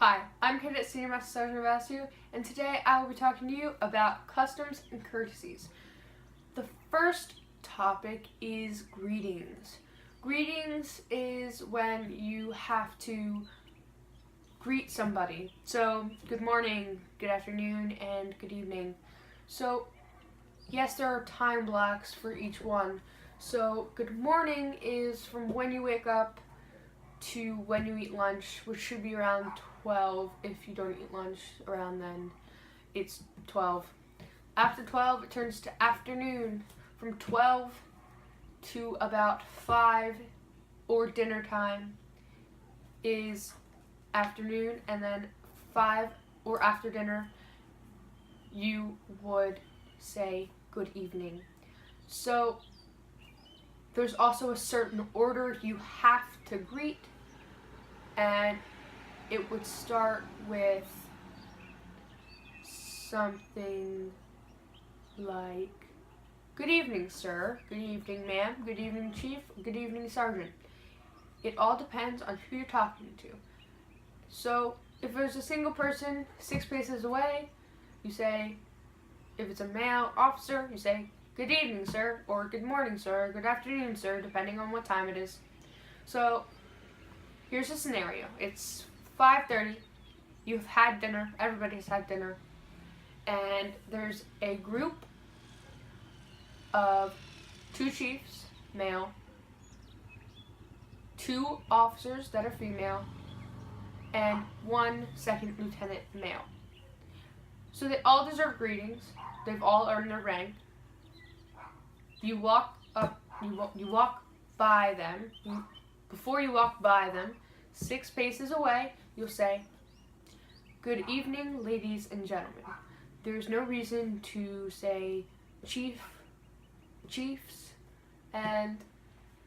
Hi, I'm Cadet Senior Master Sergeant Evasew, and today I will be talking to you about customs and courtesies. The first topic is greetings. Greetings is when you have to greet somebody. So, good morning, good afternoon, and good evening. So, yes, there are time blocks for each one. So, good morning is from when you wake up to when you eat lunch, which should be around 12. If you don't eat lunch around then, it's 12. After 12, it turns to afternoon. From 12 to about 5 or dinner time is afternoon, and then 5 or after dinner, you would say good evening. So there's also a certain order you have to greet, and it would start with something like, good evening, sir, good evening, ma'am, good evening, chief, good evening, sergeant. It all depends on who you're talking to. So if there's a single person 6 paces away, you say, if it's a male officer, you say, good evening, sir, or good morning, sir, good afternoon, sir, depending on what time it is. So here's a scenario. It's 5:30, you've had dinner, everybody's had dinner, and there's a group of 2 chiefs, male, 2 officers that are female, and 1 second lieutenant, male. So they all deserve greetings. They've all earned their rank. You walk up, you walk by them. Before you walk by them, 6 paces away, you'll say, good evening, ladies and gentlemen. There's no reason to say chiefs, and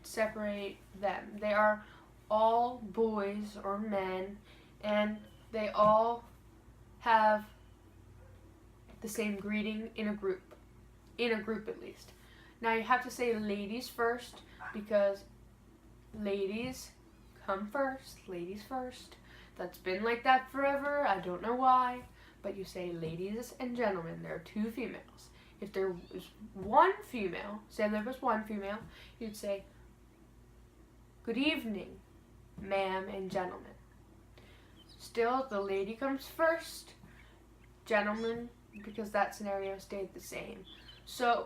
separate them. They are all boys or men, and they all have the same greeting in a group at least. Now you have to say ladies first, because ladies come first, ladies first. That's been like that forever, I don't know why, but you say ladies and gentlemen. There are 2 females. If there was 1 female, say there was 1 female, you'd say, good evening, ma'am and gentlemen. Still, the lady comes first, gentlemen, because that scenario stayed the same. So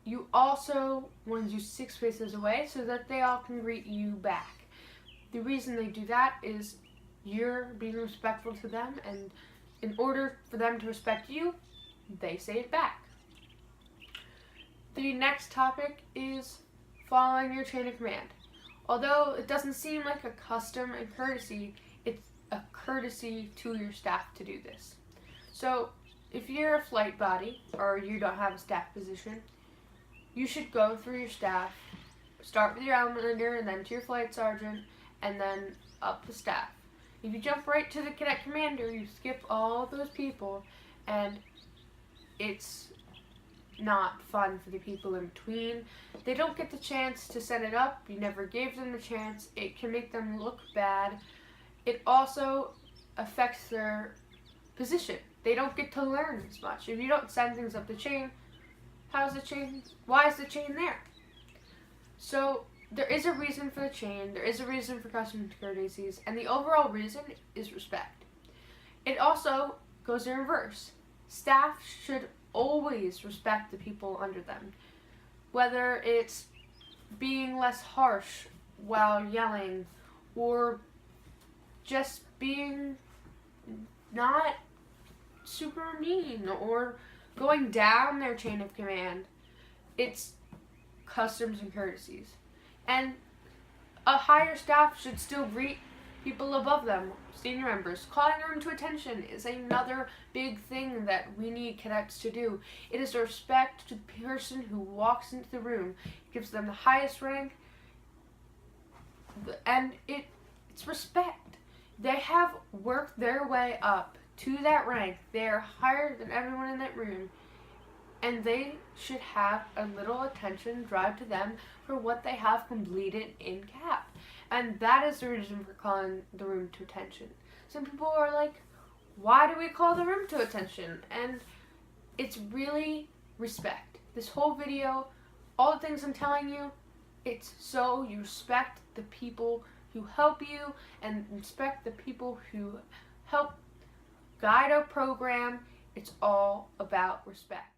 you also want to do 6 paces away so that they all can greet you back. The reason they do that is you're being respectful to them, and in order for them to respect you, they say it back. The next topic is following your chain of command. Although it doesn't seem like a custom and courtesy, it's a courtesy to your staff to do this. So if you're a flight body or you don't have a staff position, you should go through your staff, start with your element leader, and then to your flight sergeant, and then up the staff. If you jump right to the cadet commander, you skip all of those people, and it's not fun for the people in between. They don't get the chance to set it up. You never gave them the chance. It can make them look bad. It also affects their position. They don't get to learn as much. If you don't send things up the chain, why is the chain there? So there is a reason for the chain, there is a reason for customs and courtesies, and the overall reason is respect. It also goes in reverse. Staff should always respect the people under them, whether it's being less harsh while yelling, or just being not super mean, or going down their chain of command. It's customs and courtesies. And a higher staff should still greet people above them, senior members. Calling them to attention is another big thing that we need cadets to do. It is a respect to the person who walks into the room. It gives them the highest rank, and it's respect. They have worked their way up to that rank. They are higher than everyone in that room, and they should have a little attention drive to them for what they have completed in CAP. And that is the reason for calling the room to attention. Some people are like, why do we call the room to attention? And it's really respect. This whole video, all the things I'm telling you, it's so you respect the people who help you and respect the people who help guide our program. It's all about respect.